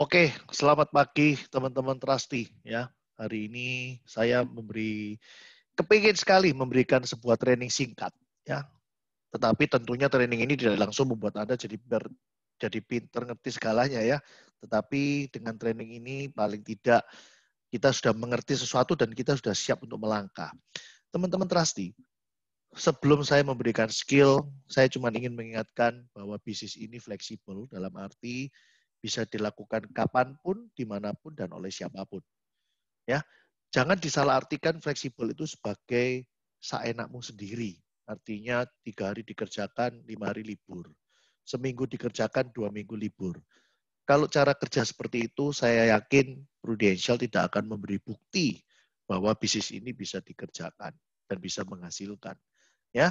Oke, selamat pagi teman-teman Trusty ya. Hari ini saya kepingin sekali memberikan sebuah training singkat ya. Tetapi tentunya training ini tidak langsung membuat Anda jadi pinter ngerti segalanya ya. Tetapi dengan training ini paling tidak kita sudah mengerti sesuatu dan kita sudah siap untuk melangkah. Teman-teman Trusty, sebelum saya memberikan skill, saya cuma ingin mengingatkan bahwa bisnis ini fleksibel dalam arti bisa dilakukan kapanpun, dimanapun, dan oleh siapapun. Ya, jangan disalahartikan fleksibel itu sebagai seenakmu sendiri. Artinya 3 hari dikerjakan, 5 hari libur. Seminggu dikerjakan, 2 minggu libur. Kalau cara kerja seperti itu, saya yakin Prudential tidak akan memberi bukti bahwa bisnis ini bisa dikerjakan dan bisa menghasilkan. Ya,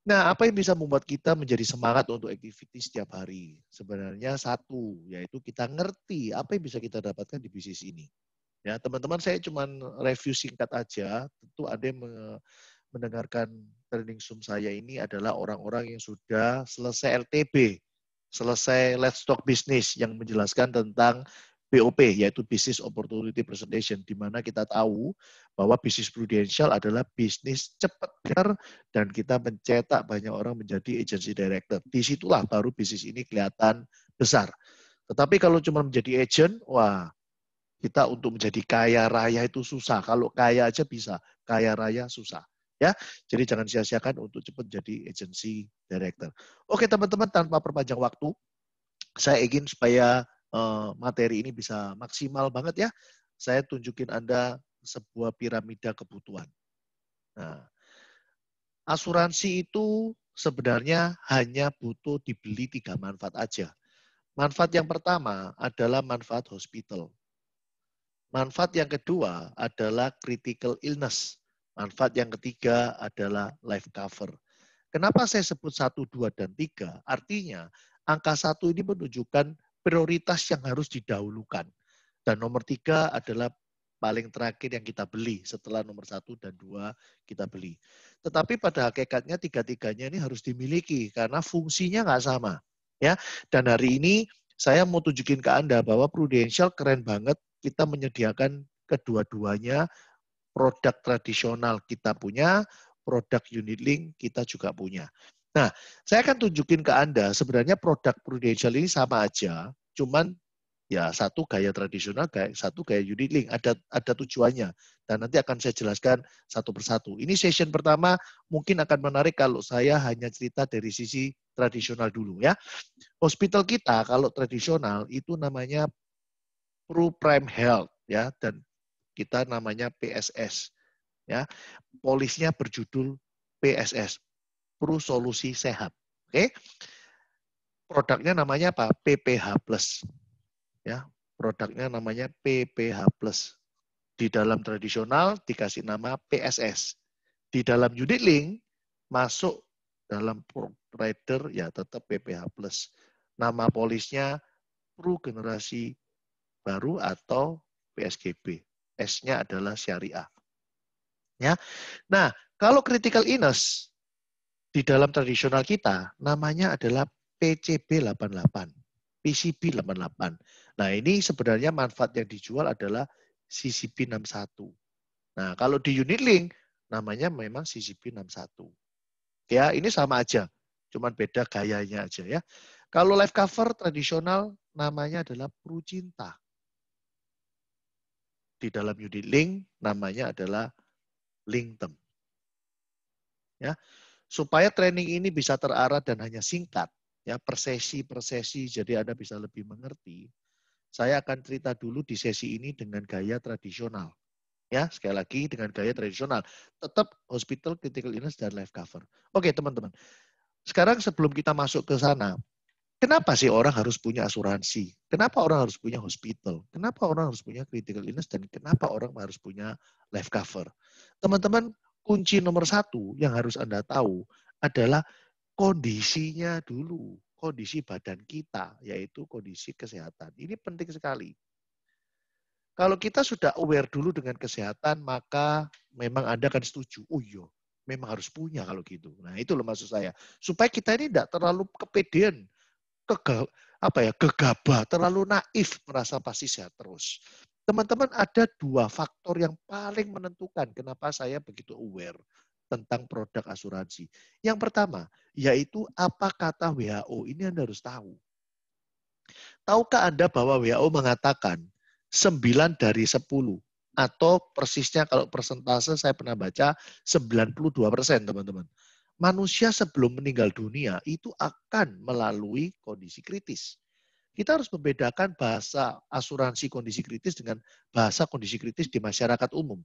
nah, apa yang bisa membuat kita menjadi semangat untuk aktivitas setiap hari? Sebenarnya satu, yaitu kita ngerti apa yang bisa kita dapatkan di bisnis ini. Ya, teman-teman, saya cuma review singkat aja. Tentu ada yang mendengarkan training Zoom saya ini adalah orang-orang yang sudah selesai LTB, selesai Let's Talk Business yang menjelaskan tentang BOP, yaitu Business Opportunity Presentation, di mana kita tahu bahwa bisnis Prudential adalah bisnis cepat dan kita mencetak banyak orang menjadi agency director. Disitulah baru bisnis ini kelihatan besar. Tetapi kalau cuma menjadi agent, wah, kita untuk menjadi kaya raya itu susah. Kalau kaya aja bisa, kaya raya susah. Ya, jadi jangan sia-siakan untuk cepat jadi agency director. Oke teman-teman, tanpa perpanjang waktu, saya ingin supaya materi ini bisa maksimal banget ya. Saya tunjukin Anda sebuah piramida kebutuhan. Nah, asuransi itu sebenarnya hanya butuh dibeli 3 manfaat aja. Manfaat yang pertama adalah manfaat hospital. Manfaat yang kedua adalah critical illness. Manfaat yang ketiga adalah life cover. Kenapa saya sebut 1, 2, dan 3? Artinya angka 1 ini menunjukkan prioritas yang harus didahulukan. Dan nomor 3 adalah paling terakhir yang kita beli setelah nomor 1 dan 2 kita beli. Tetapi pada hakikatnya tiga-tiganya ini harus dimiliki karena fungsinya nggak sama. Ya, dan hari ini saya mau tunjukin ke Anda bahwa Prudential keren banget, kita menyediakan kedua-duanya. Produk tradisional kita punya, produk unit link kita juga punya. Nah, saya akan tunjukin ke Anda sebenarnya produk Prudential ini sama aja, cuman ya satu gaya tradisional, satu gaya unit link, ada tujuannya. Dan nanti akan saya jelaskan satu persatu. Ini session pertama mungkin akan menarik kalau saya hanya cerita dari sisi tradisional dulu ya. Hospital kita kalau tradisional itu namanya Pro Prime Health ya, dan kita namanya PSS ya. Polisnya berjudul PSS, Pro Solusi Sehat. Oke. Produknya namanya apa? PPH Plus. Ya, produknya namanya PPH Plus. Di dalam tradisional dikasih nama PSS. Di dalam unit link masuk dalam provider ya tetap PPH Plus. Nama polisnya Pro Generasi Baru atau PSGB. S-nya adalah syariah. Ya. Nah, kalau critical illness di dalam tradisional kita namanya adalah PCB 88, PCB 88. Nah, ini sebenarnya manfaat yang dijual adalah CCB 61. Nah, kalau di unit link namanya memang CCB 61. Ya, ini sama aja, cuman beda gayanya aja ya. Kalau life cover tradisional namanya adalah Prucinta. Di dalam unit link namanya adalah Linktem. Ya, supaya training ini bisa terarah dan hanya singkat, ya per sesi, jadi Anda bisa lebih mengerti. Saya akan cerita dulu di sesi ini dengan gaya tradisional. Ya, sekali lagi dengan gaya tradisional. Tetap hospital, critical illness, dan life cover. Oke, teman-teman. Sekarang sebelum kita masuk ke sana, kenapa sih orang harus punya asuransi? Kenapa orang harus punya hospital? Kenapa orang harus punya critical illness? Dan kenapa orang harus punya life cover? Teman-teman, kunci nomor 1 yang harus Anda tahu adalah kondisinya dulu. Kondisi badan kita, yaitu kondisi kesehatan. Ini penting sekali. Kalau kita sudah aware dulu dengan kesehatan, maka memang Anda akan setuju. Oh iya, memang harus punya kalau gitu. Nah itu loh maksud saya. Supaya kita ini tidak terlalu kepedean, gegabah, terlalu naif merasa pasti sehat terus. Teman-teman, ada dua faktor yang paling menentukan kenapa saya begitu aware tentang produk asuransi. Yang pertama, yaitu apa kata WHO. Ini Anda harus tahu. Tahukah Anda bahwa WHO mengatakan 9 dari 10 atau persisnya kalau persentase saya pernah baca 92%, teman-teman. Manusia sebelum meninggal dunia itu akan melalui kondisi kritis. Kita harus membedakan bahasa asuransi kondisi kritis dengan bahasa kondisi kritis di masyarakat umum.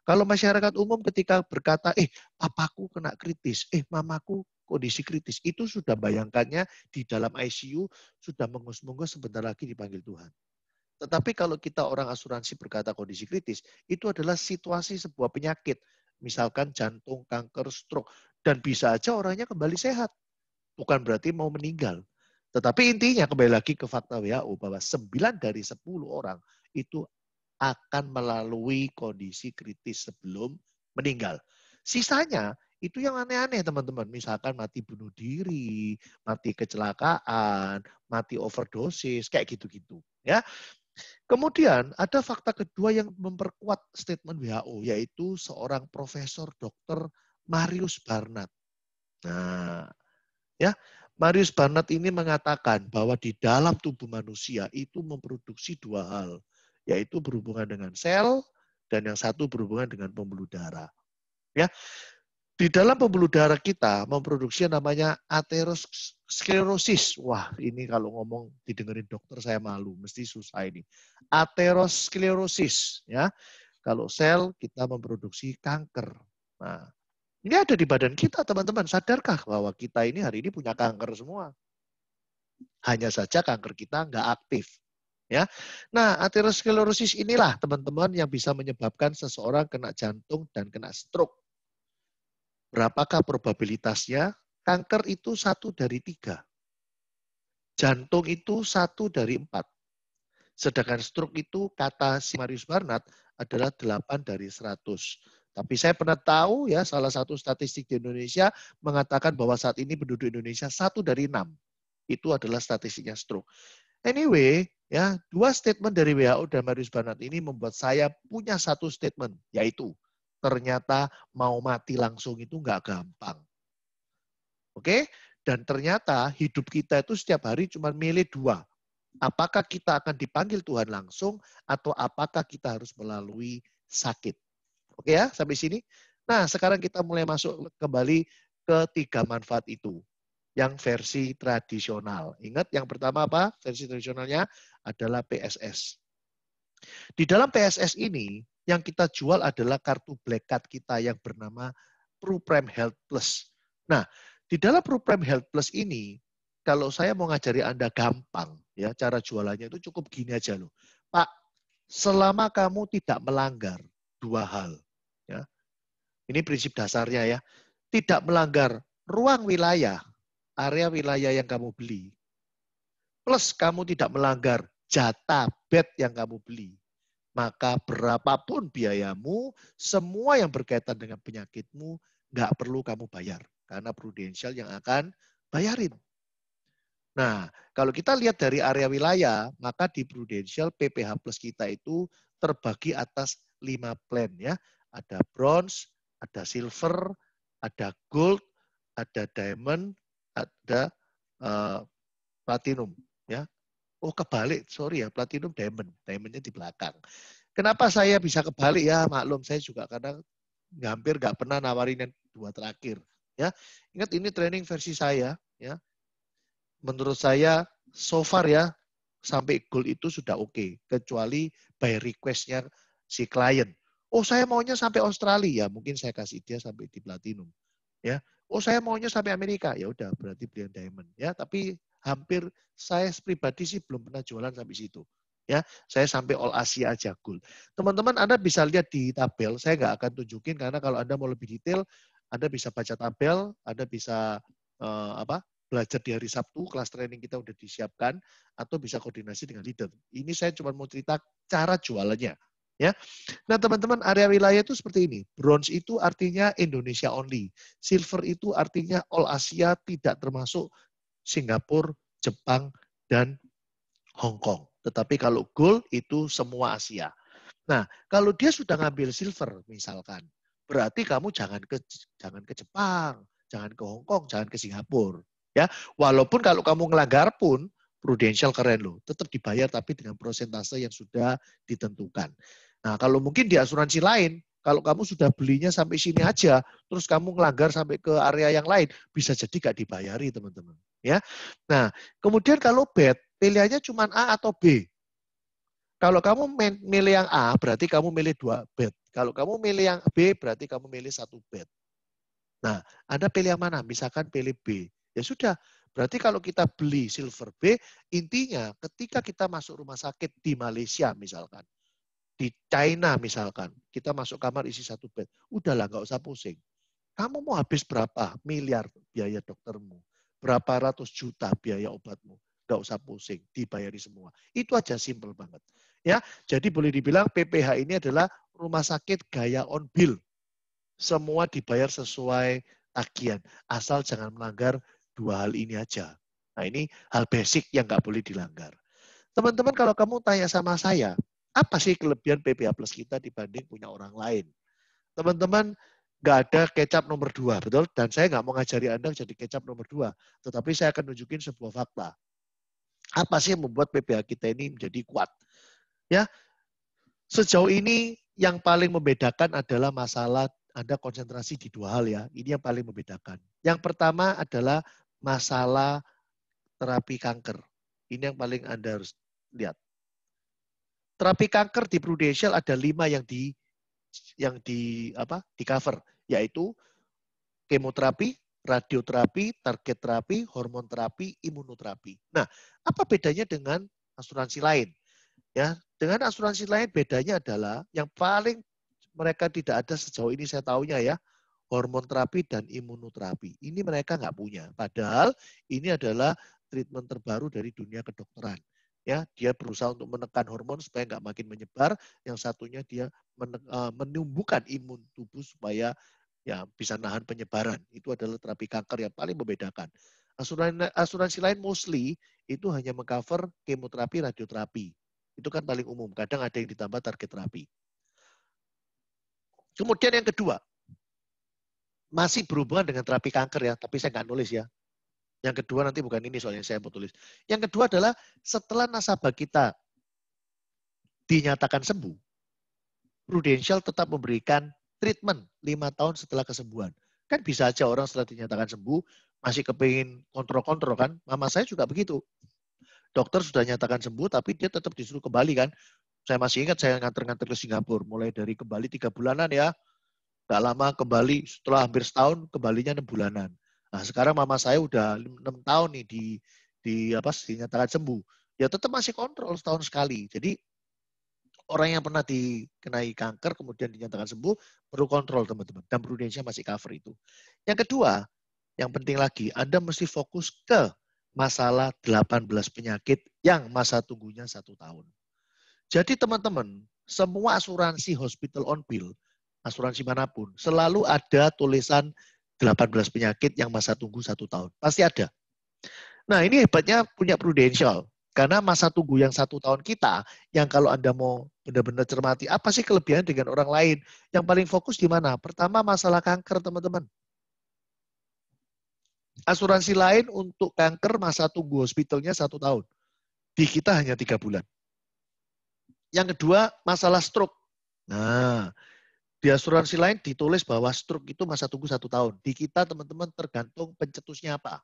Kalau masyarakat umum ketika berkata, papaku kena kritis, mamaku kondisi kritis, itu sudah bayangkannya di dalam ICU sudah mengus-mengus sebentar lagi dipanggil Tuhan. Tetapi kalau kita orang asuransi berkata kondisi kritis, itu adalah situasi sebuah penyakit. Misalkan jantung, kanker, stroke. Dan bisa aja orangnya kembali sehat. Bukan berarti mau meninggal. Tetapi intinya kembali lagi ke fakta WHO bahwa 9 dari 10 orang itu akan melalui kondisi kritis sebelum meninggal. Sisanya itu yang aneh-aneh teman-teman. Misalkan mati bunuh diri, mati kecelakaan, mati overdosis, kayak gitu-gitu. Ya. Kemudian ada fakta kedua yang memperkuat statement WHO, yaitu seorang Profesor Dr. Marius Barnard. Nah, ya, Marius Barnard ini mengatakan bahwa di dalam tubuh manusia itu memproduksi dua hal, yaitu berhubungan dengan sel dan yang satu berhubungan dengan pembuluh darah. Ya, di dalam pembuluh darah kita memproduksi yang namanya aterosklerosis. Wah, ini kalau ngomong didengerin dokter saya malu, mesti susah ini. Aterosklerosis, ya. Kalau sel kita memproduksi kanker. Nah, ini ada di badan kita, teman-teman. Sadarkah bahwa kita ini hari ini punya kanker semua? Hanya saja kanker kita nggak aktif. Ya, nah aterosklerosis inilah teman-teman yang bisa menyebabkan seseorang kena jantung dan kena stroke. Berapakah probabilitasnya? Kanker itu 1 dari 3. Jantung itu 1 dari 4. Sedangkan stroke itu kata si Marius Barnard adalah 8 dari 100. Tapi saya pernah tahu ya salah satu statistik di Indonesia mengatakan bahwa saat ini penduduk Indonesia 1 dari 6. Itu adalah statistiknya stroke. Anyway, ya, dua statement dari WHO dan Marius Barnard ini membuat saya punya satu statement, yaitu ternyata mau mati langsung itu nggak gampang. Oke? Dan ternyata hidup kita itu setiap hari cuma milih 2. Apakah kita akan dipanggil Tuhan langsung atau apakah kita harus melalui sakit. Oke ya, sampai sini. Nah, sekarang kita mulai masuk kembali ke 3 manfaat itu. Yang versi tradisional. Ingat yang pertama apa? Versi tradisionalnya adalah PSS. Di dalam PSS ini, yang kita jual adalah kartu Black Card kita yang bernama ProPrime Health Plus. Nah, di dalam ProPrime Health Plus ini, kalau saya mau ngajari Anda gampang, ya cara jualannya itu cukup gini aja loh. Pak, selama kamu tidak melanggar 2 hal, ya, ini prinsip dasarnya ya, tidak melanggar ruang wilayah, area wilayah yang kamu beli, plus kamu tidak melanggar jatah bed yang kamu beli, maka berapapun biayamu, semua yang berkaitan dengan penyakitmu, nggak perlu kamu bayar. Karena Prudential yang akan bayarin. Nah, kalau kita lihat dari area wilayah, maka di Prudential PPH Plus kita itu terbagi atas 5 plan ya. Ada bronze, ada silver, ada gold, ada diamond, ada platinum ya. Oh kebalik, sorry ya, platinum diamond, diamondnya di belakang. Kenapa saya bisa kebalik ya, maklum saya juga kadang hampir nggak pernah nawarin yang 2 terakhir. Ya, ingat ini training versi saya ya. Menurut saya so far ya sampai gold itu sudah oke, kecuali by requestnya si klien. Oh saya maunya sampai Australia, ya mungkin saya kasih dia sampai di platinum. Ya, oh saya maunya sampai Amerika, ya udah berarti beli yang diamond. Ya, tapi hampir saya pribadi sih belum pernah jualan sampai situ. Ya, saya sampai all Asia aja gold. Teman-teman Anda bisa lihat di tabel, saya nggak akan tunjukin karena kalau Anda mau lebih detail, Anda bisa baca tabel, Anda bisa belajar di hari Sabtu, kelas training kita udah disiapkan, atau bisa koordinasi dengan leader. Ini saya cuma mau cerita cara jualannya. Ya, nah teman-teman area wilayah itu seperti ini. Bronze itu artinya Indonesia only. Silver itu artinya all Asia tidak termasuk Singapura, Jepang, dan Hong Kong. Tetapi kalau gold itu semua Asia. Nah, kalau dia sudah ngambil silver misalkan, berarti kamu jangan ke Jepang, jangan ke Hong Kong, jangan ke Singapura. Ya, walaupun kalau kamu ngelanggar pun Prudential keren loh, tetap dibayar tapi dengan persentase yang sudah ditentukan. Nah, kalau mungkin di asuransi lain, kalau kamu sudah belinya sampai sini aja, terus kamu ngelanggar sampai ke area yang lain, bisa jadi gak dibayari teman-teman. Ya, nah kemudian kalau bet, pilihannya cuma A atau B. Kalau kamu milih yang A, berarti kamu milih 2 bet. Kalau kamu milih yang B, berarti kamu milih 1 bet. Nah, Anda pilih yang mana? Misalkan pilih B. Ya sudah, berarti kalau kita beli silver B, intinya ketika kita masuk rumah sakit di Malaysia misalkan, di China misalkan, kita masuk kamar isi 1 bed, udahlah nggak usah pusing. Kamu mau habis berapa miliar biaya doktermu, berapa ratus juta biaya obatmu, nggak usah pusing, dibayari semua. Itu aja simple banget. Ya, jadi boleh dibilang PPH ini adalah rumah sakit gaya on bill. Semua dibayar sesuai tagihan, asal jangan melanggar 2 hal ini aja. Nah, ini hal basic yang nggak boleh dilanggar. Teman-teman, kalau kamu tanya sama saya, apa sih kelebihan PPH Plus kita dibanding punya orang lain? Teman-teman, nggak ada kecap nomor 2, betul? Dan saya nggak mau ngajari Anda jadi kecap nomor 2, tetapi saya akan tunjukin sebuah fakta. Apa sih yang membuat PPH kita ini menjadi kuat? Ya, sejauh ini yang paling membedakan adalah masalah Anda konsentrasi di 2 hal ya. Ini yang paling membedakan. Yang pertama adalah masalah terapi kanker. Ini yang paling Anda harus lihat. Terapi kanker di Prudential ada 5 yang di cover, yaitu kemoterapi, radioterapi, target terapi, hormon terapi, imunoterapi. Nah, apa bedanya dengan asuransi lain? Ya, dengan asuransi lain bedanya adalah yang paling mereka tidak ada sejauh ini saya tahunya ya, hormon terapi dan imunoterapi. Ini mereka nggak punya. Padahal ini adalah treatment terbaru dari dunia kedokteran. Ya, dia berusaha untuk menekan hormon supaya nggak makin menyebar. Yang satunya dia menumbuhkan imun tubuh supaya ya bisa nahan penyebaran. Itu adalah terapi kanker yang paling membedakan. Asuransi lain mostly itu hanya mengcover kemoterapi, radioterapi. Itu kan paling umum. Kadang ada yang ditambah target terapi. Kemudian yang kedua, masih berhubungan dengan terapi kanker ya, tapi saya nggak nulis ya. Yang kedua nanti bukan ini soalnya saya mau tulis. Yang kedua adalah setelah nasabah kita dinyatakan sembuh, Prudential tetap memberikan treatment 5 tahun setelah kesembuhan. Kan bisa aja orang setelah dinyatakan sembuh masih kepingin kontrol-kontrol kan. Mama saya juga begitu. Dokter sudah nyatakan sembuh tapi dia tetap disuruh kembali kan. Saya masih ingat saya nganter-nganter ke Singapura. Mulai dari kembali 3 bulanan ya. Gak lama kembali, setelah hampir setahun kembalinya 6 bulanan. Nah, sekarang mama saya udah 6 tahun nih dinyatakan sembuh. Ya tetap masih kontrol setahun sekali. Jadi orang yang pernah dikenai kanker kemudian dinyatakan sembuh perlu kontrol teman-teman. Dan Prudential masih cover itu. Yang kedua, yang penting lagi, Anda mesti fokus ke masalah 18 penyakit yang masa tunggunya 1 tahun. Jadi teman-teman, semua asuransi hospital on bill, asuransi manapun, selalu ada tulisan 18 penyakit yang masa tunggu 1 tahun. Pasti ada. Nah ini hebatnya punya Prudential. Karena masa tunggu yang 1 tahun kita, yang kalau Anda mau benar-benar cermati, apa sih kelebihan dengan orang lain? Yang paling fokus di mana? Pertama masalah kanker teman-teman. Asuransi lain untuk kanker masa tunggu hospitalnya 1 tahun. Di kita hanya 3 bulan. Yang kedua masalah stroke. Nah, di asuransi lain ditulis bahwa stroke itu masa tunggu 1 tahun. Di kita teman-teman tergantung pencetusnya apa.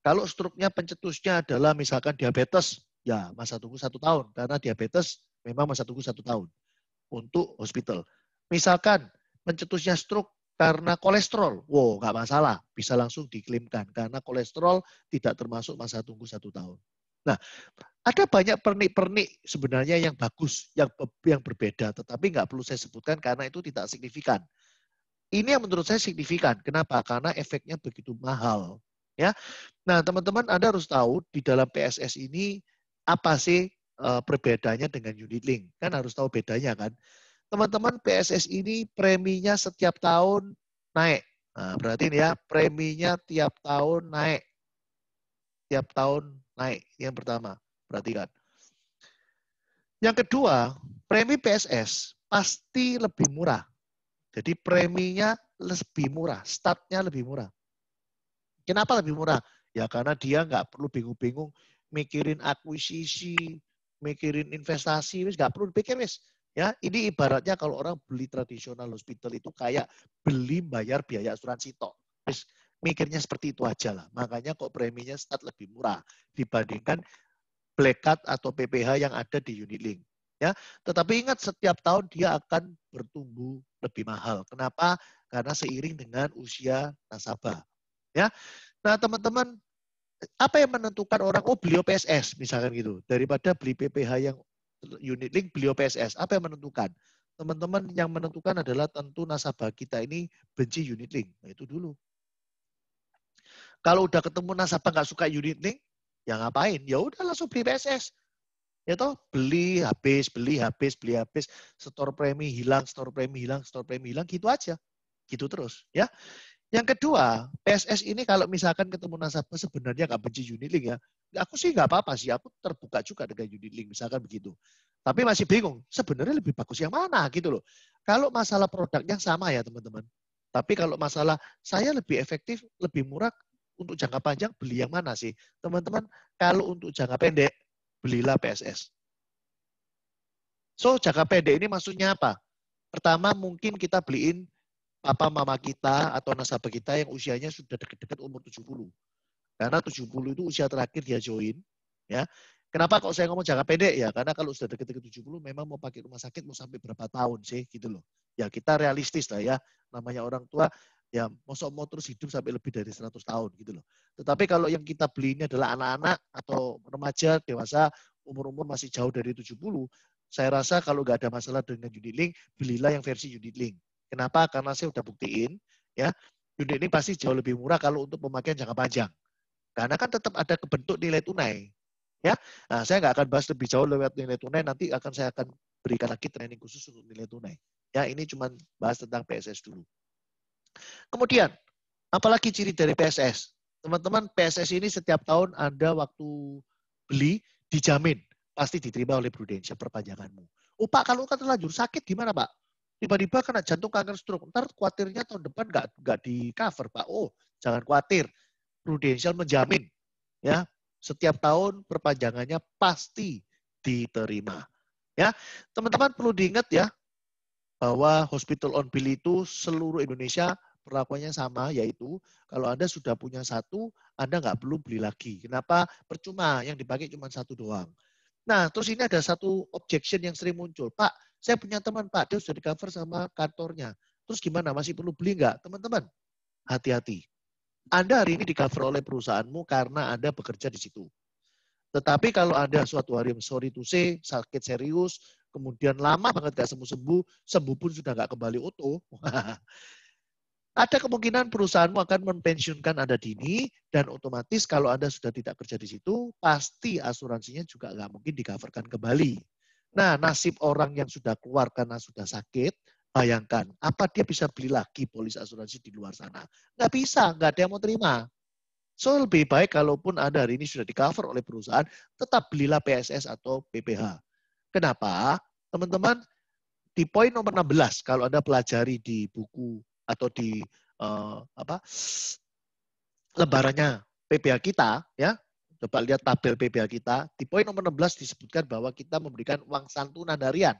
Kalau stroke-nya pencetusnya adalah misalkan diabetes, ya masa tunggu 1 tahun. Karena diabetes memang masa tunggu 1 tahun untuk hospital. Misalkan pencetusnya stroke karena kolesterol, wow nggak masalah, bisa langsung diklaimkan. Karena kolesterol tidak termasuk masa tunggu 1 tahun. Nah, ada banyak pernik-pernik sebenarnya yang bagus, yang berbeda, tetapi nggak perlu saya sebutkan karena itu tidak signifikan. Ini yang menurut saya signifikan. Kenapa? Karena efeknya begitu mahal. Ya, nah teman-teman Anda harus tahu di dalam PSS ini apa sih perbedaannya dengan unit link? Kan harus tahu bedanya kan. Teman-teman PSS ini preminya setiap tahun naik. Nah, berarti ini ya preminya tiap tahun naik. Tiap tahun naik. Yang pertama, perhatikan. Yang kedua, premi PSS pasti lebih murah. Jadi preminya lebih murah, startnya lebih murah. Kenapa lebih murah? Ya karena dia nggak perlu bingung-bingung mikirin akuisisi, mikirin investasi, wis nggak perlu dipikir wis. Ya, ini ibaratnya kalau orang beli tradisional hospital itu kayak beli bayar biaya asuransi tok. Wis mikirnya seperti itu aja lah. Makanya kok preminya start lebih murah dibandingkan Black Card atau PPH yang ada di unit link. Ya, tetapi ingat setiap tahun dia akan bertumbuh lebih mahal. Kenapa? Karena seiring dengan usia nasabah. Ya, nah teman-teman, apa yang menentukan orang beli PSS misalkan gitu daripada beli PPH yang unit link beli PSS? Apa yang menentukan? Teman-teman, yang menentukan adalah tentu nasabah kita ini benci unit link. Nah, itu dulu. Kalau udah ketemu nasabah nggak suka unit link, ya ngapain? Ya udah langsung beli PSS. Ya toh, beli habis, beli habis, beli habis, store premi hilang, store premi hilang, store premi hilang, gitu aja. Gitu terus, ya. Yang kedua, PSS ini kalau misalkan ketemu nasabah sebenarnya nggak benci unit link ya, aku sih nggak apa-apa sih, aku terbuka juga dengan unit link, misalkan begitu. Tapi masih bingung, sebenarnya lebih bagus yang mana gitu loh. Kalau masalah produknya sama ya teman-teman. Tapi kalau masalah saya lebih efektif, lebih murah untuk jangka panjang, beli yang mana sih? Teman-teman, kalau untuk jangka pendek, belilah PSS. So, jangka pendek ini maksudnya apa? Pertama, mungkin kita beliin papa mama kita atau nasabah kita yang usianya sudah dekat-dekat umur 70. Karena 70 itu usia terakhir dia join. Ya. Kenapa kok saya ngomong jangka pendek ya? Karena kalau sudah dekat-dekat 70 memang mau pakai rumah sakit mau sampai berapa tahun sih gitu loh. Ya kita realistis lah ya. Namanya orang tua ya mau terus hidup sampai lebih dari 100 tahun gitu loh. Tetapi kalau yang kita beli ini adalah anak-anak atau remaja, dewasa, umur-umur masih jauh dari 70, saya rasa kalau nggak ada masalah dengan unit link, belilah yang versi unit link. Kenapa? Karena saya udah buktiin ya, unit link pasti jauh lebih murah kalau untuk pemakaian jangka panjang. Karena kan tetap ada kebentuk nilai tunai. Ya, nah, saya nggak akan bahas lebih jauh lewat nilai tunai. Nanti saya akan berikan lagi training khusus untuk nilai tunai. Ya, ini cuma bahas tentang PSS dulu. Kemudian, apalagi ciri dari PSS? Teman-teman, PSS ini setiap tahun Anda waktu beli dijamin pasti diterima oleh Prudential perpanjanganmu. Oh Pak, kalau kan terlanjur sakit gimana Pak? Tiba-tiba kena jantung, kanker, stroke. Ntar khawatirnya tahun depan nggak di cover Pak. Oh, jangan khawatir. Prudential menjamin ya setiap tahun perpanjangannya pasti diterima. Ya, teman-teman perlu diingat ya bahwa hospital on bill itu seluruh Indonesia perlakuannya sama, yaitu kalau Anda sudah punya satu, Anda nggak perlu beli lagi. Kenapa? Percuma, yang dipakai cuma satu doang. Nah, terus ini ada satu objection yang sering muncul. Pak, saya punya teman Pak, dia sudah di cover sama kantornya. Terus gimana, masih perlu beli nggak? Teman-teman, hati-hati. Anda hari ini di cover oleh perusahaanmu karena Anda bekerja di situ. Tetapi kalau Anda suatu hari, sorry to say, sakit serius, kemudian lama banget gak sembuh-sembuh, sembuh pun sudah gak kembali utuh, ada kemungkinan perusahaanmu akan mempensiunkan Anda dini, dan otomatis kalau Anda sudah tidak kerja di situ, pasti asuransinya juga nggak mungkin di-coverkan kembali. Nah, nasib orang yang sudah keluar karena sudah sakit, bayangkan, apa dia bisa beli lagi polis asuransi di luar sana? Nggak bisa, nggak ada yang mau terima. So, lebih baik kalaupun Anda hari ini sudah di-cover oleh perusahaan, tetap belilah PSS atau PPH. Kenapa? Teman-teman, di poin nomor 16 kalau Anda pelajari di buku atau di lembarannya PPH kita ya, coba lihat tabel PPH kita, di poin nomor 16 disebutkan bahwa kita memberikan uang santunan harian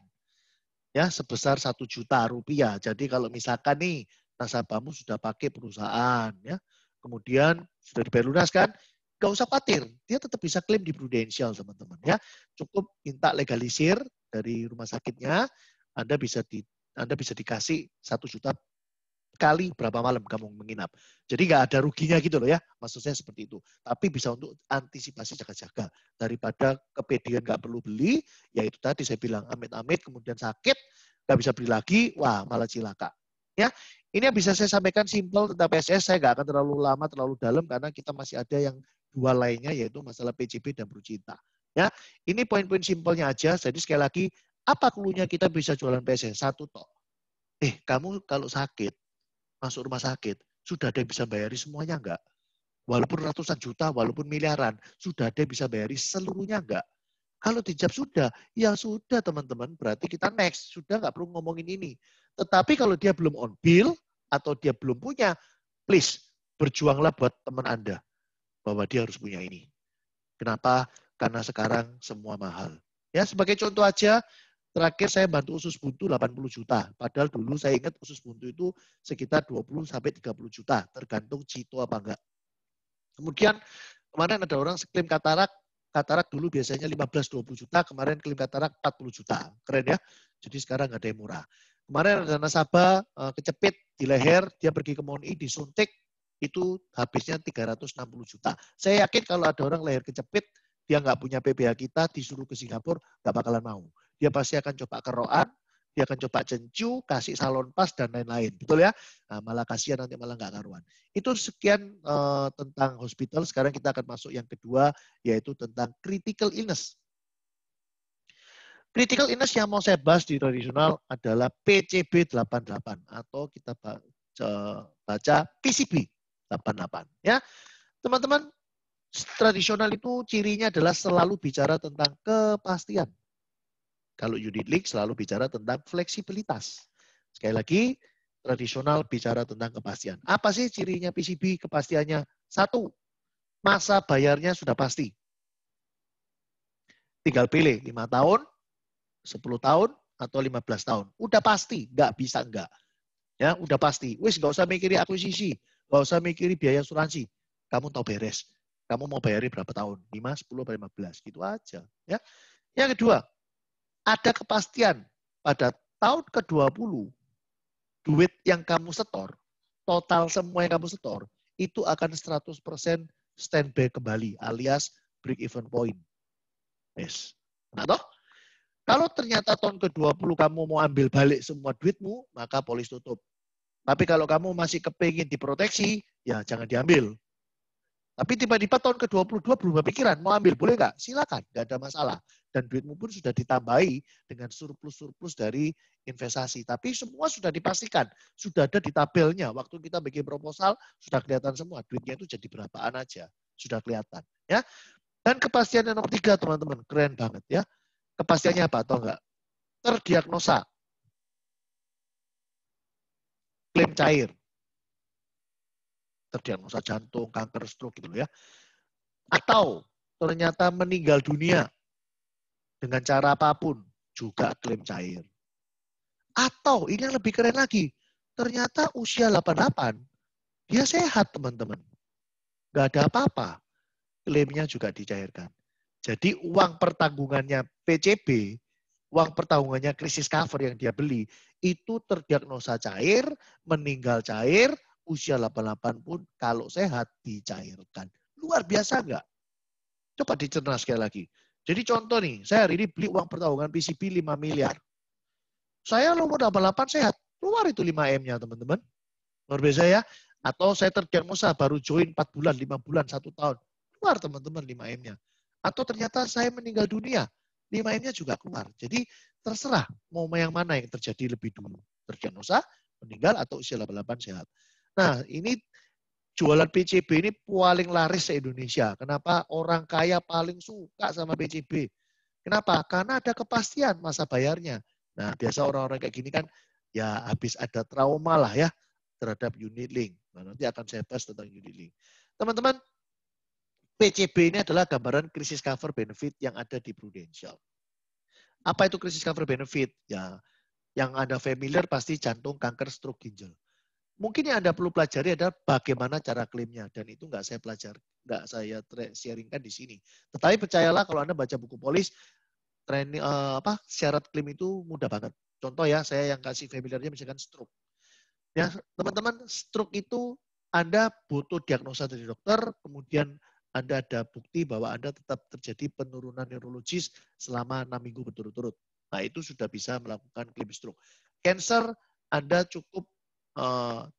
ya sebesar 1 juta rupiah. Jadi kalau misalkan nih nasabahmu sudah pakai perusahaan ya, kemudian sudah dibayar lunas kan, nggak usah khawatir, dia tetap bisa klaim di Prudential teman-teman ya. Cukup minta legalisir dari rumah sakitnya, Anda bisa dikasih 1 juta kali berapa malam kamu menginap. Jadi nggak ada ruginya gitu loh ya, maksud saya seperti itu. Tapi bisa untuk antisipasi jaga-jaga. Daripada kepedean nggak perlu beli, ya itu tadi saya bilang amit-amit kemudian sakit, nggak bisa beli lagi, wah malah cilaka. Ya, ini yang bisa saya sampaikan simpel tentang PSS, saya nggak akan terlalu lama, terlalu dalam, karena kita masih ada yang dua lainnya, yaitu masalah PJP dan Brucinta. Ya, ini poin-poin simpelnya aja, jadi sekali lagi, apa clue-nya kita bisa jualan PSS? Satu toh. Kamu kalau sakit, masuk rumah sakit, sudah ada yang bisa bayari semuanya enggak? Walaupun ratusan juta, walaupun miliaran, sudah ada yang bisa bayari seluruhnya enggak? Kalau dijawab sudah, ya sudah teman-teman, berarti kita next. Sudah nggak perlu ngomongin ini. Tetapi kalau dia belum on bill, atau dia belum punya, please, berjuanglah buat teman Anda. Bahwa dia harus punya ini. Kenapa? Karena sekarang semua mahal. Ya, sebagai contoh aja, terakhir saya bantu usus buntu 80 juta. Padahal dulu saya ingat usus buntu itu sekitar 20 sampai 30 juta, tergantung cito apa enggak. Kemudian kemarin ada orang klaim katarak dulu biasanya 15-20 juta, kemarin klaim katarak 40 juta. Keren ya? Jadi sekarang nggak ada yang murah. Kemarin ada nasabah kecepit di leher, dia pergi ke MONI, disuntik, itu habisnya 360 juta. Saya yakin kalau ada orang leher kecepit, dia nggak punya PBH kita, disuruh ke Singapura, nggak bakalan mau. Dia pasti akan coba keroan, dia akan coba cencu, kasih salon pas, dan lain-lain. Betul ya? Nah, malah kasihan nanti malah nggak karuan. Itu sekian tentang hospital. Sekarang kita akan masuk yang kedua, yaitu tentang critical illness. Critical illness yang mau saya bahas di tradisional adalah PCB 88 atau kita baca PCB 88. Ya, teman-teman, tradisional itu cirinya adalah selalu bicara tentang kepastian. Kalau unit link selalu bicara tentang fleksibilitas. Sekali lagi, tradisional bicara tentang kepastian. Apa sih cirinya PCB kepastiannya? Satu, masa bayarnya sudah pasti. Tinggal pilih 5 tahun, 10 tahun, atau 15 tahun. Udah pasti, nggak bisa enggak. Ya, udah pasti. Wis, nggak usah mikiri akuisisi, nggak usah mikiri biaya asuransi. Kamu tahu beres. Kamu mau bayari berapa tahun? 5, 10, 15. Gitu aja. Ya. Yang kedua, ada kepastian pada tahun ke-20, duit yang kamu setor, total semua yang kamu setor, itu akan 100% standby kembali, alias break even point. Yes. Nah, toh, kalau ternyata tahun ke-20 kamu mau ambil balik semua duitmu, maka polis tutup. Tapi kalau kamu masih kepingin diproteksi, ya jangan diambil. Tapi tiba-tiba tahun ke-22 berubah pikiran, mau ambil, boleh nggak? Silakan, nggak ada masalah. Dan duitmu pun sudah ditambahi dengan surplus-surplus dari investasi. Tapi semua sudah dipastikan, sudah ada di tabelnya. Waktu kita bikin proposal, sudah kelihatan semua. Duitnya itu jadi berapaan aja, sudah kelihatan. Ya. Dan kepastian yang nomor 3, teman-teman, keren banget ya. Kepastiannya apa atau enggak? Terdiagnosa. Klaim cair. Terdiagnosa jantung, kanker, stroke gitu ya. Atau ternyata meninggal dunia dengan cara apapun, juga klaim cair. Atau ini yang lebih keren lagi, ternyata usia 88, dia sehat teman-teman. Nggak ada apa-apa, klaimnya juga dicairkan. Jadi uang pertanggungannya PCB, uang pertanggungannya krisis cover yang dia beli, itu terdiagnosa cair, meninggal cair, usia 88 pun kalau sehat dicairkan. Luar biasa nggak? Coba dicerna sekali lagi. Jadi contoh nih, saya hari ini beli uang pertanggungan PCB 5 miliar. Saya nomor 88 sehat, keluar itu 5M-nya teman-teman. Luar biasa ya. Atau saya terdiagnosa baru join 4 bulan, 5 bulan, 1 tahun. Keluar teman-teman 5M-nya. Atau ternyata saya meninggal dunia, 5M-nya juga keluar. Jadi terserah mau yang mana yang terjadi lebih dulu. Terdiagnosa, meninggal, atau usia 88 sehat. Nah ini jualan PCB ini paling laris se-Indonesia. Kenapa? Orang kaya paling suka sama PCB. Kenapa? Karena ada kepastian masa bayarnya. Nah, biasa orang-orang kayak gini kan ya habis ada trauma lah ya terhadap unit link. Nah, nanti akan saya bahas tentang unit link. Teman-teman, PCB ini adalah gambaran krisis cover benefit yang ada di Prudential. Apa itu krisis cover benefit? Ya, yang Anda familiar pasti jantung, kanker, stroke, ginjal. Mungkin yang Anda perlu pelajari adalah bagaimana cara klaimnya, dan itu nggak saya pelajari, nggak saya sharingkan di sini. Tetapi percayalah kalau Anda baca buku polis, syarat klaim itu mudah banget. Contoh ya, saya yang kasih familiarnya misalkan stroke. Ya, teman-teman, stroke itu Anda butuh diagnosa dari dokter, kemudian Anda ada bukti bahwa Anda tetap terjadi penurunan neurologis selama 6 minggu berturut-turut. Nah, itu sudah bisa melakukan klaim stroke. Cancer, Anda cukup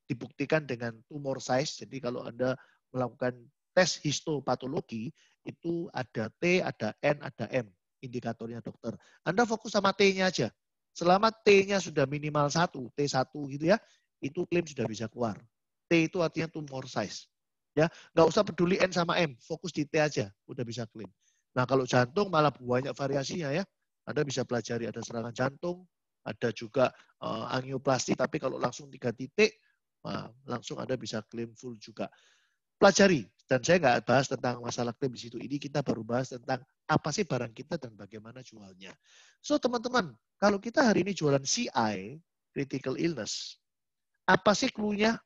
dibuktikan dengan tumor size. Jadi kalau Anda melakukan tes histopatologi, itu ada T, ada N, ada M indikatornya dokter. Anda fokus sama T-nya aja. Selama T-nya sudah minimal 1, T1 gitu ya, itu klaim sudah bisa keluar. T itu artinya tumor size. Ya, nggak usah peduli N sama M, fokus di T aja, udah bisa klaim. Nah, kalau jantung malah banyak variasinya ya. Anda bisa pelajari ada serangan jantung, ada juga angioplasti, tapi kalau langsung 3 titik, langsung Anda bisa klaim full juga. Pelajari, dan saya nggak bahas tentang masalah klaim di situ. Ini kita baru bahas tentang apa sih barang kita dan bagaimana jualnya. So, teman-teman, kalau kita hari ini jualan CI, critical illness, apa sih clue-nya?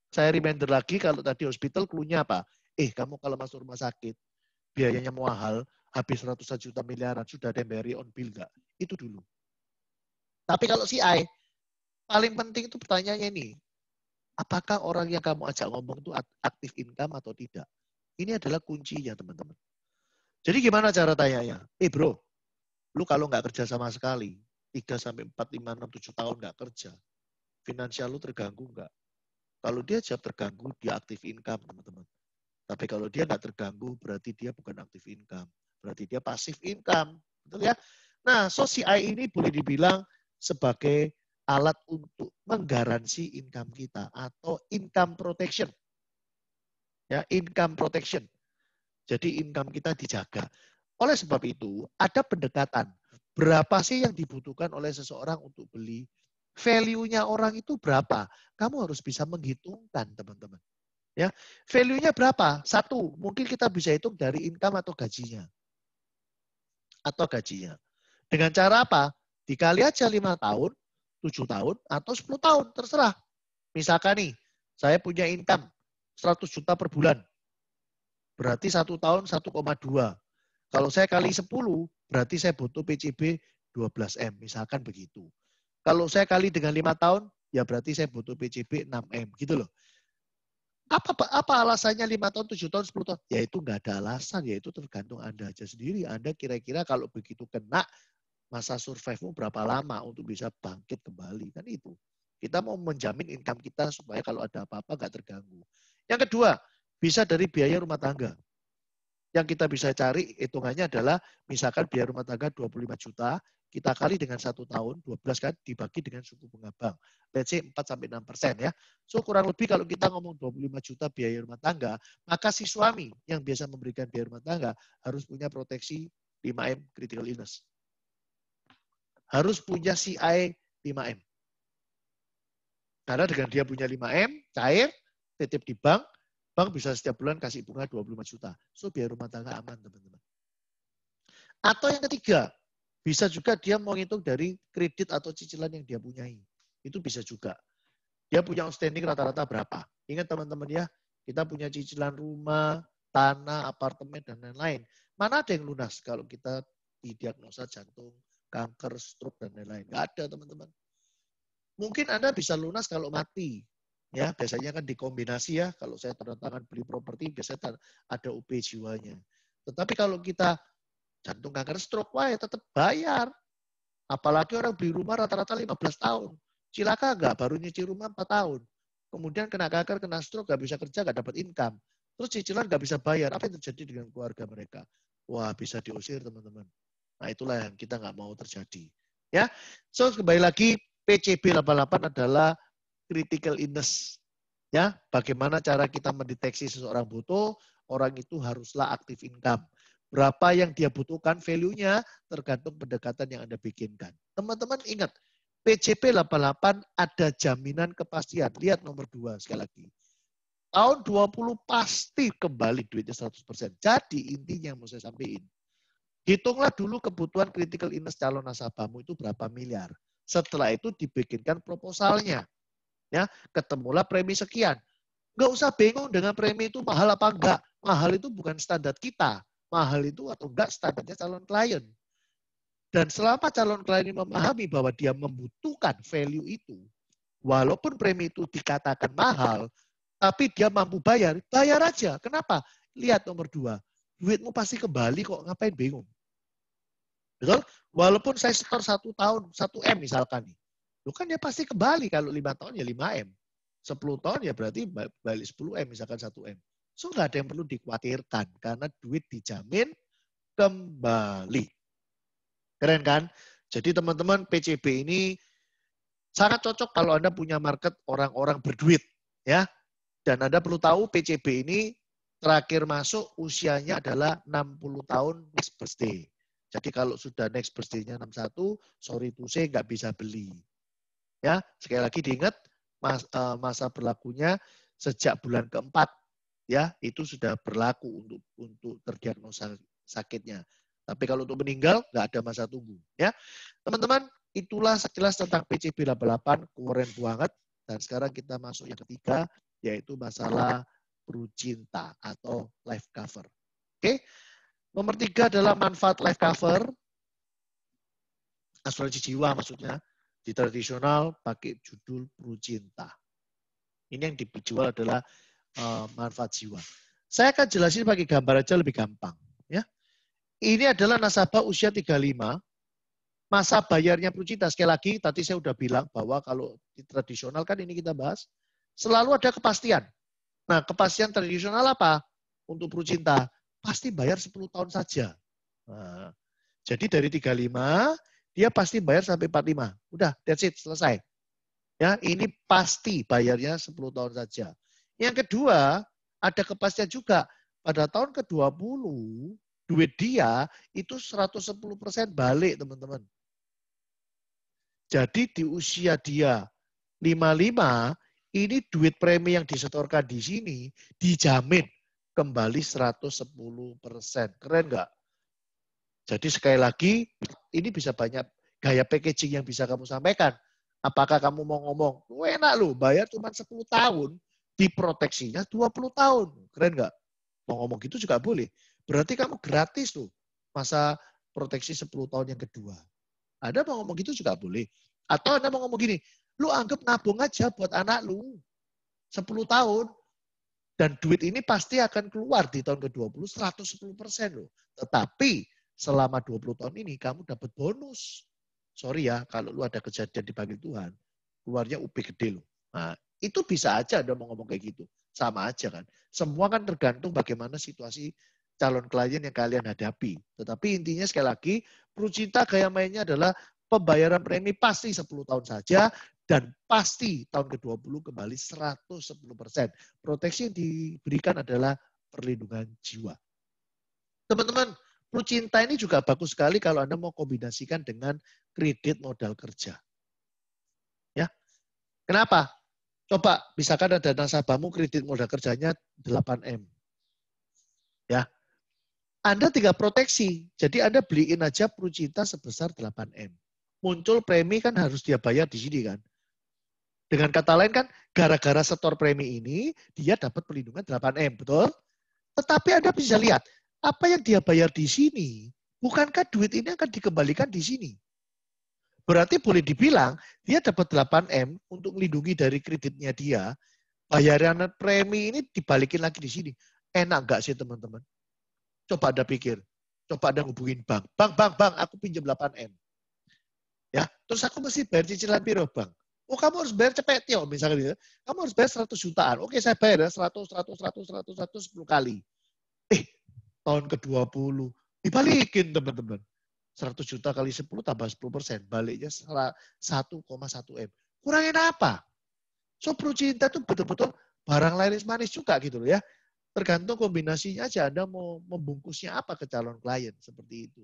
Saya reminder lagi, kalau tadi hospital clue-nya apa? Kamu kalau masuk rumah sakit, biayanya mahal, habis ratusan juta miliaran, sudah ada yang bayar on bill nggak? Itu dulu. Tapi kalau CI, paling penting itu pertanyaannya ini, apakah orang yang kamu ajak ngomong itu aktif income atau tidak? Ini adalah kuncinya, teman-teman. Jadi gimana cara tanyanya? Bro, lu kalau nggak kerja sama sekali, 3 sampai 4, 5, 6, 7 tahun nggak kerja, finansial lu terganggu nggak? Kalau dia jawab terganggu, dia aktif income, teman-teman. Tapi kalau dia nggak terganggu, berarti dia bukan aktif income. Berarti dia pasif income. Betul ya? Nah, CI ini boleh dibilang sebagai alat untuk menggaransi income kita atau income protection. Ya, income protection. Jadi income kita dijaga. Oleh sebab itu, ada pendekatan. Berapa sih yang dibutuhkan oleh seseorang untuk beli? Value-nya orang itu berapa? Kamu harus bisa menghitungkan, teman-teman. Ya, value-nya berapa? Satu, mungkin kita bisa hitung dari income atau gajinya. Dengan cara apa? Dikali aja 5 tahun, 7 tahun, atau 10 tahun, terserah. Misalkan nih, saya punya income 100 juta per bulan. Berarti 1 tahun 1,2. Kalau saya kali 10, berarti saya butuh PCB 12M. Misalkan begitu. Kalau saya kali dengan 5 tahun, ya berarti saya butuh PCB 6M. Gitu loh. Apa alasannya 5 tahun, 7 tahun, 10 tahun? Ya itu nggak ada alasan, ya itu tergantung Anda aja sendiri. Anda kira-kira kalau begitu kena, masa survive-mu berapa lama untuk bisa bangkit kembali. Kan itu. Kita mau menjamin income kita supaya kalau ada apa-apa nggak terganggu. Yang kedua, bisa dari biaya rumah tangga. Yang kita bisa cari hitungannya adalah misalkan biaya rumah tangga 25 juta, kita kali dengan 1 tahun, 12 kan dibagi dengan suku bunga bank. Let's say 4-6% ya. So kurang lebih kalau kita ngomong 25 juta biaya rumah tangga, maka si suami yang biasa memberikan biaya rumah tangga harus punya proteksi 5M critical illness. Harus punya CI 5M. Karena dengan dia punya 5M, cair, titip di bank, bank bisa setiap bulan kasih bunga 25 juta. So biaya rumah tangga aman, teman-teman. Atau yang ketiga, bisa juga dia mau ngitung dari kredit atau cicilan yang dia punyai. Itu bisa juga. Dia punya outstanding rata-rata berapa. Ingat teman-teman ya, kita punya cicilan rumah, tanah, apartemen, dan lain-lain. Mana ada yang lunas kalau kita didiagnosa jantung, kanker, stroke, dan lain-lain. Nggak ada, teman-teman. Mungkin Anda bisa lunas kalau mati. Ya, biasanya kan dikombinasi ya. Kalau saya tanda tangan beli properti, biasanya ada UP jiwanya. Tetapi kalau kita jantung, kanker, stroke, wah ya tetap bayar. Apalagi orang beli rumah rata-rata 15 tahun. Cilaka nggak? Baru nyicil rumah 4 tahun. Kemudian kena kanker, kena stroke, nggak bisa kerja, nggak dapat income. Terus cicilan nggak bisa bayar. Apa yang terjadi dengan keluarga mereka? Wah, bisa diusir, teman-teman. Nah, itulah yang kita nggak mau terjadi. Ya, so kembali lagi, PCB 88 adalah critical illness. Ya, bagaimana cara kita mendeteksi seseorang butuh, orang itu haruslah aktif income. Berapa yang dia butuhkan, value-nya tergantung pendekatan yang Anda bikinkan. Teman-teman ingat, PCP 88 ada jaminan kepastian. Lihat nomor 2 sekali lagi. Tahun 20 pasti kembali duitnya 100%. Jadi intinya yang mau saya sampaikan, hitunglah dulu kebutuhan critical illness calon nasabahmu itu berapa miliar. Setelah itu dibikinkan proposalnya. Ya, ketemulah premi sekian. Nggak usah bingung dengan premi itu mahal apa enggak. Mahal itu bukan standar kita. Mahal itu atau enggak standarnya calon klien. Dan selama calon klien ini memahami bahwa dia membutuhkan value itu, walaupun premi itu dikatakan mahal, tapi dia mampu bayar, bayar aja. Kenapa? Lihat nomor 2. Duitmu pasti kembali kok, ngapain bingung. Betul? Walaupun saya setor 1 tahun, 1M misalkan nih. Lu kan dia pasti kembali kalau 5 tahun ya 5M. 10 tahun ya berarti balik 10M misalkan 1M. So nggak ada yang perlu dikhawatirkan karena duit dijamin kembali. Keren kan? Jadi teman-teman PCB ini sangat cocok kalau Anda punya market orang-orang berduit. Ya, Dan Anda perlu tahu PCB ini terakhir masuk usianya adalah 60 tahun next birthday. Jadi kalau sudah next birthday-nya 61, sorry to say nggak bisa beli. Ya, sekali lagi diingat masa berlakunya sejak bulan keempat, ya itu sudah berlaku untuk terdiagnosa sakitnya. Tapi kalau untuk meninggal nggak ada masa tunggu. Ya, teman-teman, itulah sekilas tentang PCB 88, keren banget. Dan sekarang kita masuk yang ketiga, yaitu masalah Prucinta atau life cover. Oke, nomor 3 adalah manfaat life cover. Asuransi jiwa maksudnya. Di tradisional pakai judul Prucinta. Ini yang dijual adalah manfaat jiwa. Saya akan jelasin pakai gambar aja lebih gampang. Ya. Ini adalah nasabah usia 35. Masa bayarnya Prucinta, sekali lagi tadi saya udah bilang bahwa kalau di tradisional kan ini kita bahas, selalu ada kepastian. Nah, kepastian tradisional apa? Untuk Prucinta, pasti bayar 10 tahun saja. Nah, jadi dari 35, dia pasti bayar sampai 45. Udah, that's it, selesai. Ya, ini pasti bayarnya 10 tahun saja. Yang kedua, ada kepastian juga. Pada tahun ke-20, duit dia itu 110% balik, teman-teman. Jadi di usia dia 55, ini duit premi yang disetorkan di sini dijamin kembali 110%. Keren nggak? Jadi sekali lagi, ini bisa banyak gaya packaging yang bisa kamu sampaikan. Apakah kamu mau ngomong, enak loh, bayar cuma 10 tahun, diproteksinya 20 tahun. Keren nggak? Mau ngomong gitu juga boleh. Berarti kamu gratis tuh masa proteksi 10 tahun yang kedua. Anda mau ngomong gitu juga boleh. Atau Anda mau ngomong gini, lu anggap nabung aja buat anak lu 10 tahun. Dan duit ini pasti akan keluar di tahun ke-20 110% loh. Tetapi selama 20 tahun ini kamu dapat bonus. Sorry ya, kalau lu ada kejadian dipanggil Tuhan, keluarnya UP gede loh. Nah, itu bisa aja Anda mau ngomong kayak gitu. Sama aja kan. Semua kan tergantung bagaimana situasi calon klien yang kalian hadapi. Tetapi intinya sekali lagi, Prucinta gaya mainnya adalah pembayaran premi pasti 10 tahun saja dan pasti tahun ke-20 kembali 110%. Proteksi yang diberikan adalah perlindungan jiwa. Teman-teman, Prucinta ini juga bagus sekali kalau Anda mau kombinasikan dengan kredit modal kerja. Ya. Kenapa? Coba, misalkan ada nasabahmu kredit modal kerjanya 8M. Ya. Anda tinggal proteksi. Jadi Anda beliin aja Prucinta sebesar 8M. Muncul premi kan harus dia bayar di sini kan. Dengan kata lain kan, gara-gara setor premi ini, dia dapat perlindungan 8M, betul? Tetapi Anda bisa lihat, apa yang dia bayar di sini, bukankah duit ini akan dikembalikan di sini? Berarti boleh dibilang, dia dapat 8M untuk melindungi dari kreditnya dia, bayaran premi ini dibalikin lagi di sini. Enak nggak sih teman-teman? Coba Anda pikir, coba Anda hubungin bank. Bang, aku pinjam 8M. Ya, terus aku mesti bayar cicilan piro, Bang? Oh, kamu harus bayar cepet, yo, misalnya gitu. Kamu harus bayar 100 jutaan. Oke, saya bayar ya 100, 10 kali. Tahun ke-20 dibalikin, teman-teman. 100 juta kali 10 tambah 10%. Baliknya 1,1M. Kurangin apa? So, Prucinta itu betul-betul barang laris manis juga gitu loh ya. Tergantung kombinasinya aja Anda mau membungkusnya apa ke calon klien. Seperti itu.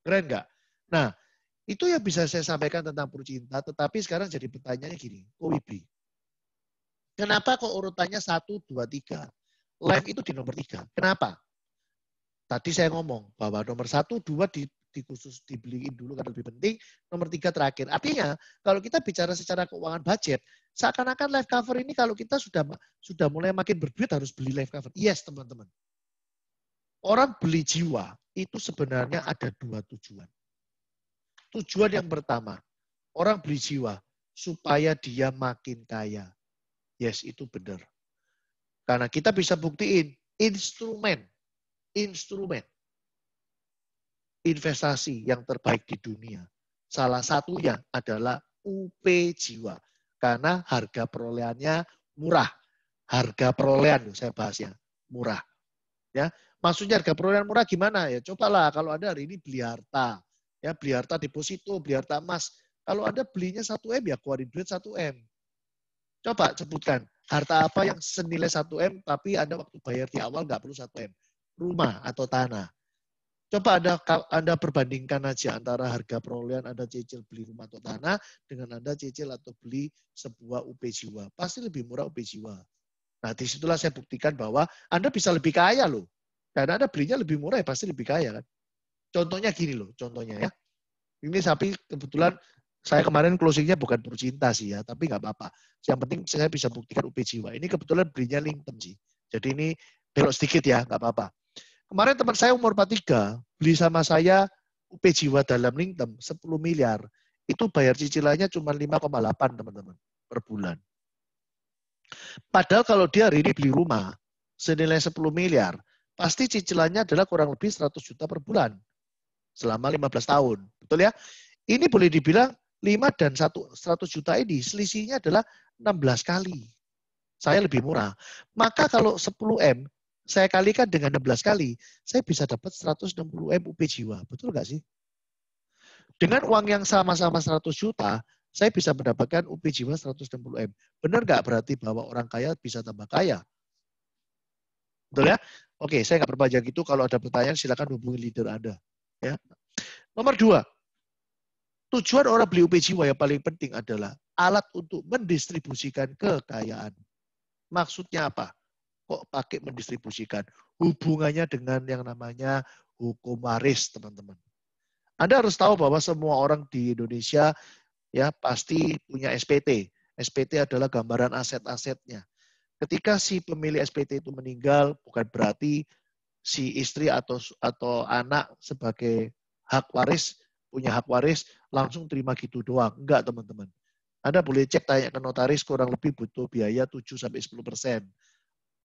Keren nggak? Nah, itu yang bisa saya sampaikan tentang Prucinta, tetapi sekarang jadi pertanyaannya gini, kok Wibi? Kenapa kok urutannya 1, 2, 3? Live itu di nomor 3. Kenapa? Tadi saya ngomong bahwa nomor 1, 2 khusus dibeliin dulu karena lebih penting, nomor 3 terakhir. Artinya, kalau kita bicara secara keuangan budget, seakan-akan life cover ini kalau kita sudah mulai makin berduit harus beli life cover. Yes, teman-teman. Orang beli jiwa itu sebenarnya ada 2 tujuan. Tujuan yang pertama, orang beli jiwa supaya dia makin kaya. Yes, itu benar. Karena kita bisa buktiin instrumen investasi yang terbaik di dunia. Salah satunya adalah UP Jiwa. Karena harga perolehannya murah. Harga perolehan, saya bahasnya, murah. Ya, maksudnya harga perolehan murah gimana? Ya cobalah kalau Anda hari ini beli harta. Ya, beli harta deposito, beli harta emas. Kalau Anda belinya 1M, ya keluarin duit 1M. Coba sebutkan, Harta apa yang senilai 1M tapi Anda waktu bayar di awal nggak perlu 1M? Rumah atau tanah. Coba Anda perbandingkan aja antara harga perolehan Anda cicil beli rumah atau tanah dengan Anda cicil atau beli sebuah UP Jiwa. Pasti lebih murah UP Jiwa. Nah, disitulah saya buktikan bahwa Anda bisa lebih kaya loh. Karena Anda belinya lebih murah ya pasti lebih kaya kan. Contohnya gini loh, contohnya ya. Ini sapi kebetulan saya kemarin closingnya bukan Purcinta sih ya, tapi nggak apa-apa. Yang penting saya bisa buktikan UP Jiwa. Ini kebetulan belinya Lingtem sih. Jadi ini belok sedikit ya, nggak apa-apa. Kemarin teman saya umur 43, beli sama saya UP Jiwa dalam Lingtem 10 miliar. Itu bayar cicilannya cuma 5,8 teman-teman per bulan. Padahal kalau dia hari ini beli rumah senilai 10 miliar, pasti cicilannya adalah kurang lebih 100 juta per bulan selama 15 tahun. Betul ya? Ini boleh dibilang 5 dan 100 juta ini selisihnya adalah 16 kali. Saya lebih murah. Maka kalau 10M saya kalikan dengan 16 kali, saya bisa dapat 160M UP Jiwa. Betul nggak sih? Dengan uang yang sama-sama 100 juta, saya bisa mendapatkan UP Jiwa 160M. Benar nggak berarti bahwa orang kaya bisa tambah kaya? Betul ya? Oke, saya nggak berpanjang itu. Kalau ada pertanyaan, silakan hubungi leader Anda. Ya. Nomor 2, tujuan orang beli UP Jiwa yang paling penting adalah alat untuk mendistribusikan kekayaan. Maksudnya apa? Kok pakai mendistribusikan? Hubungannya dengan yang namanya hukum waris, teman-teman. Anda harus tahu bahwa semua orang di Indonesia ya pasti punya SPT. SPT adalah gambaran aset-asetnya. Ketika si pemilik SPT itu meninggal, bukan berarti si istri atau anak sebagai hak waris, punya hak waris, langsung terima gitu doang. Enggak, teman-teman. Anda boleh cek, tanya ke notaris, kurang lebih butuh biaya 7-10%.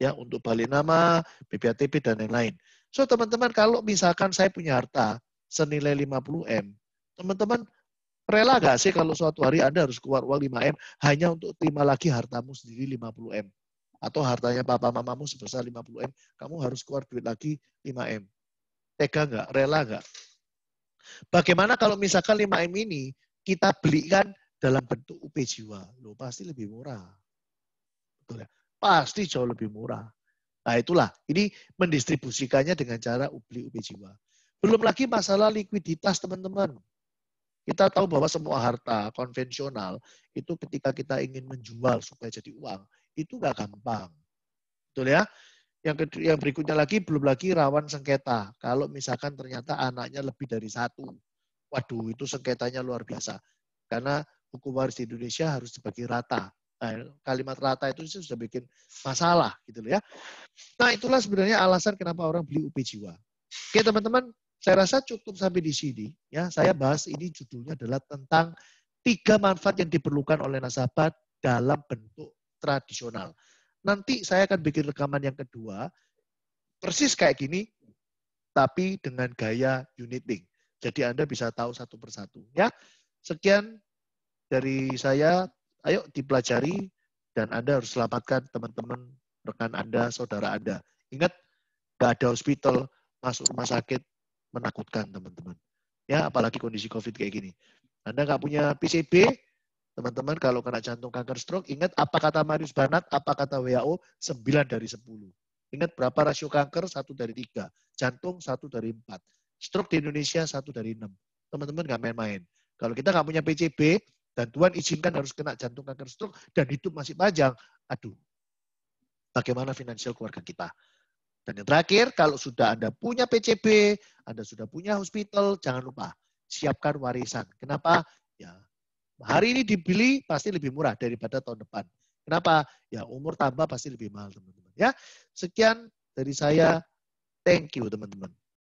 Ya, untuk balik nama, BPATP, dan lain-lain. So, teman-teman, kalau misalkan saya punya harta senilai 50M, teman-teman rela nggak sih kalau suatu hari Anda harus keluar uang 5M hanya untuk terima lagi hartamu sendiri 50M? Atau hartanya papa mamamu sebesar 50M, kamu harus keluar duit lagi 5M. Tega nggak? Rela nggak? Bagaimana kalau misalkan 5M ini kita belikan dalam bentuk UP Jiwa? Loh, pasti lebih murah. Betul ya? Pasti jauh lebih murah. Nah itulah, ini mendistribusikannya dengan cara beli UP Jiwa. Belum lagi masalah likuiditas, teman-teman. Kita tahu bahwa semua harta konvensional itu ketika kita ingin menjual supaya jadi uang, itu nggak gampang. Betul ya? Yang berikutnya lagi, belum lagi rawan sengketa. Kalau misalkan ternyata anaknya lebih dari satu. Waduh, itu sengketanya luar biasa. Karena hukum waris di Indonesia harus dibagi rata. Nah, kalimat rata itu sudah bikin masalah gitu ya. Nah, itulah sebenarnya alasan kenapa orang beli UP Jiwa. Oke, teman-teman, saya rasa cukup sampai di sini. Ya, saya bahas ini judulnya adalah tentang 3 manfaat yang diperlukan oleh nasabah dalam bentuk tradisional. Nanti saya akan bikin rekaman yang kedua, persis kayak gini, tapi dengan gaya unit link. Jadi Anda bisa tahu satu persatu. Ya, sekian dari saya. Ayo dipelajari dan Anda harus selamatkan teman-teman, rekan Anda, saudara Anda. Ingat, nggak ada hospital, masuk rumah sakit, menakutkan teman-teman. Ya, apalagi kondisi COVID kayak gini. Anda nggak punya PCB, teman-teman kalau kena jantung, kanker, stroke, ingat apa kata Marius Banat, apa kata WHO, 9 dari 10. Ingat berapa rasio kanker? 1 dari 3. Jantung 1 dari 4. Stroke di Indonesia 1 dari 6. Teman-teman nggak main-main. Kalau kita nggak punya PCB, dan Tuhan izinkan harus kena jantung, kanker, stroke, dan hidup masih panjang, aduh, bagaimana finansial keluarga kita? Dan yang terakhir, kalau sudah Anda punya PCB, Anda sudah punya hospital, jangan lupa siapkan warisan. Kenapa? Ya, hari ini dibeli pasti lebih murah daripada tahun depan. Kenapa? Ya, umur tambah pasti lebih mahal, teman-teman. Ya, sekian dari saya. Thank you, teman-teman.